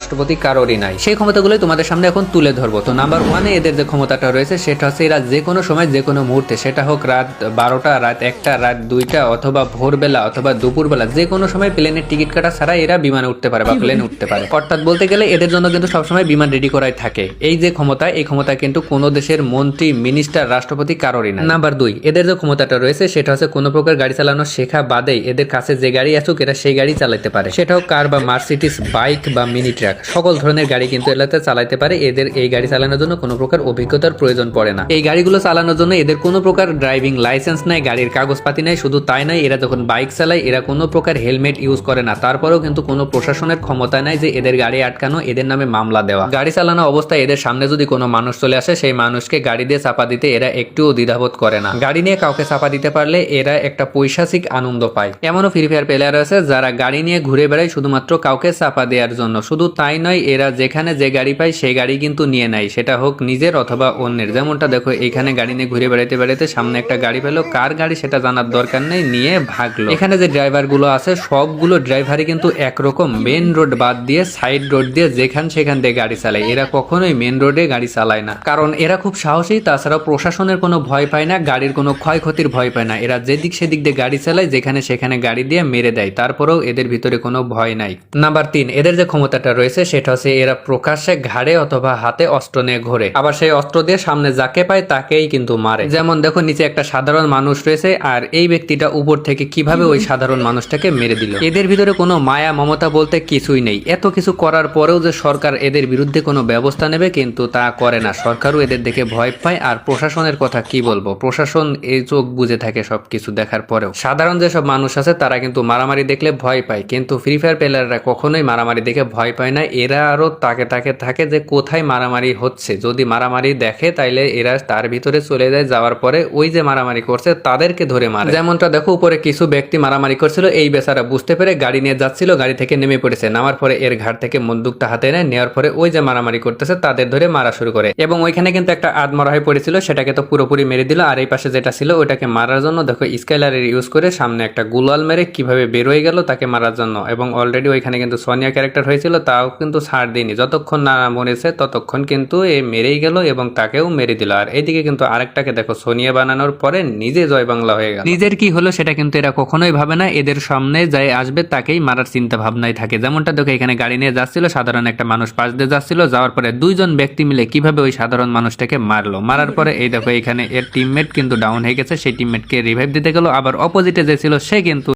রাষ্ট্রপতি কারোরই নাই। সেই ক্ষমতাগুলোই তোমাদের সামনে এখন তুলে ধরবো। তো নাম্বার ওয়ানে এদের যে ক্ষমতাটা রয়েছে সেটা হচ্ছে এরা যে কোনো সময় যে কোনো মুহূর্তে, সেটা হোক রাত 12টা, রাত 1টা, রাত 2টা, অথবা ভোরবেলা অথবা দুপুরবেলা, যে কোনো সময় প্লেনের টিকিট কাটা ছাড়া এরা বিমানে উঠতে পারে বা প্লেনে উঠতে পারে। অর্থাৎ বলতে গেলে এদের জন্য কিন্তু সবসময় বিমান রেডি করাই থাকে। এই যে ক্ষমতা, এই ক্ষমতা কিন্তু কোনো দেশের মন্ত্রী, মিনিস্টার, রাষ্ট্রপতি কারোরই না। নাম্বার 2, এদের যে ক্ষমতাটা রয়েছে সেটা হচ্ছে কোনো প্রকার গাড়ি চালানো শেখা বাদেই এদের কাছে যে গাড়ি আসুক এরা সেই গাড়ি চালাতে পারে। সেটা হোক কার বা মার্সিডিজ, বাইক বা মিনি ট্রাক, সকল ধরনের গাড়ি কিন্তু এলাতে চালাতে পারে। এদের এই গাড়ি চালানোর জন্য কোনো প্রকার অভিজ্ঞতার প্রয়োজন পড়ে না। এই গাড়িগুলো চালানোর জন্য এদের কোনো প্রকার ড্রাইভিং লাইসেন্স নাই, গাড়ির কাগজপাতি নাই। শুধু তাই নয়, এরা যখন বাইক চালায় এরা কোনো প্রকার হেলমেট ইউজ করে না। তারপরেও কিন্তু কোনো প্রশাসনের ক্ষমতা নাই যে এদের গাড়ি আটকানো, এদের নামে মামলা দেওয়া। গাড়ি চালানো অবস্থায় এদের সামনে যদি কোনো মানুষ চলে আসে, সেই মানুষকে গাড়ি দিয়ে চাপা দিতে এরা একটুও দ্বিধাবোধ করে না। গাড়ি নিয়ে কাউকে চাপা দিতে পারলে এরা একটা পৈশাচিক আনন্দ পায়। এমনও ফ্রি ফায়ার প্লেয়ার আছে যারা গাড়ি নিয়ে ঘুরে বেড়ায় শুধুমাত্র কাউকে চাপা দেওয়ার জন্য। শুধু তাই নয়, এরা যেখানে যে গাড়ি পায় সেই গাড়ি কিন্তু নিয়ে নেয়, সেটা হোক নিজের অথবা অন্যের। যেমনটা দেখো, এখানে গাড়ি নিয়ে ঘুরে বেড়াইতে সামনে একটা গাড়ি পেলো, কার গাড়ি সেটা জানার দরকার নেই, নিয়ে ভাগলো। এখানে যে ড্রাইভার গুলো আছে সবগুলো ড্রাইভারই কিন্তু একরকম, মেন রোড বাদ দিয়ে সাইড রোড দিয়ে যেখান সেখান দিয়ে গাড়ি চালায়। এরা কখনোই মেন রোডে গাড়ি চালায় না, কারণ এরা খুব সাহসী। তাছাড়া প্রশাসনের কোনো ভয় পায় না, গাড়ির কোনো ক্ষয়ক্ষতির ভয় পায় না। এরা যেদিক সেদিক দিয়ে গাড়ি চালায়, যেখানে সেখানে গাড়ি দিয়ে মেরে দেয়। তারপরেও এদের ভিতরে কোনো ভয় নাই। নাম্বার 3, এদের যে ক্ষমতাটা রয়েছে সেটা হচ্ছে এরা প্রকাশ্যে ঘাড়ে অথবা হাতে অস্ত্র নিয়ে ঘোরে। আবার সেই অস্ত্র দিয়ে সামনে যাকে পায় তাকেই কিন্তু মারে। যেমন দেখো, নিচে একটা সাধারণ মানুষ রয়েছে আর এই ব্যক্তিটা উপর থেকে কিভাবে ওই সাধারণ মানুষটাকে মেরে দিল। এদের ভিতরে কোনো মায়া মমতা বলতে কিছুই নেই। এত কিছু করার পরেও যে সরকার এদের বিরুদ্ধে কোনো ব্যবস্থা নেবে, কিন্তু তা করে না। সরকারও এদের দেখে ভয় পায়। আর প্রশাসনের কথা কি বলবো, প্রশাসন এই চোখ বুঝে থাকে সবকিছু দেখার পরেও। সাধারণ যেসব মানুষ আছে তারা কিন্তু মারামারি দেখলে ভয় পায়, কিন্তু ফ্রি ফায়ার প্লেয়াররা কখনোই মারামারি দেখে ভয় পায় না। এরা আরো তাকে থাকে যে কোথায় মারামারি হচ্ছে। যদি মারামারি দেখে তাইলে এরা তার ভিতরে চলে যায়, যাওয়ার পরে ওই যে মারামারি করছে তাদেরকে ধরে মারে। যেমনটা দেখো, উপরে কিছু ব্যক্তি মারামারি করছিল, এই বেচারা বুঝতে পেরে গাড়ি নিয়ে যাচ্ছিল, গাড়ি থেকে নেমে পড়েছে। নামার পরে এর ঘাট থেকে বন্দুকটা হাতে নেয়, নেওয়ার পরে ওই যে মারামারি করতেছে তাদের ধরে মারা শুরু করে। এবং ওইখানে কিন্তু একটা আদমরা হয়ে পড়েছিল, সেটাকে তো পুরোপুরি মেরে দিল। আর এই পাশে যেটা ছিল ওটাকে মারার জন্য দেখো স্কাইলারের ইউজ করে সামনে একটা গুলাল মেরে কিভাবে বের হয়ে গেল তাকে মারার জন্য। এবং অলরেডি ওইখানে কিন্তু সোনিয়া ক্যারেক্টার হয়েছিল, তাও কিন্তু ছাড় দিইনি। যতক্ষণ না মরেছে ততক্ষণ কিন্তু এ মেরেই গেল এবং তাকেও মেরে দিল। আর এইদিকে কিন্তু আরেকটাকে দেখো সোনিয়া বানানোর পরে নিজে জয় বাংলা হয়ে গেল। নিজের কি হলো সেটা কিন্তু এরা কখনোই ভাবে না। এদের সামনে যাই আসবে তাকেই মারার চিন্তা ভাবনাই থাকে। যেমনটা দেখো, এখানে গাড়ি নিয়ে যাচ্ছিল, সাধারণ একটা মানুষ পাশ দিয়ে যাচ্ছিল, যাওয়ার পরে দুইজন ব্যক্তি মিলে কিভাবে ওই সাধারণ মানুষটাকে মারলো। মারার পরে এই দেখো এখানে এর টিমমেট কিন্তু ডাউন হয়ে গেছে, সেই টিমমেটকে রিভাইভ দিতে গেল। আবার অপোজিটে যে ছিল সে কিন্তু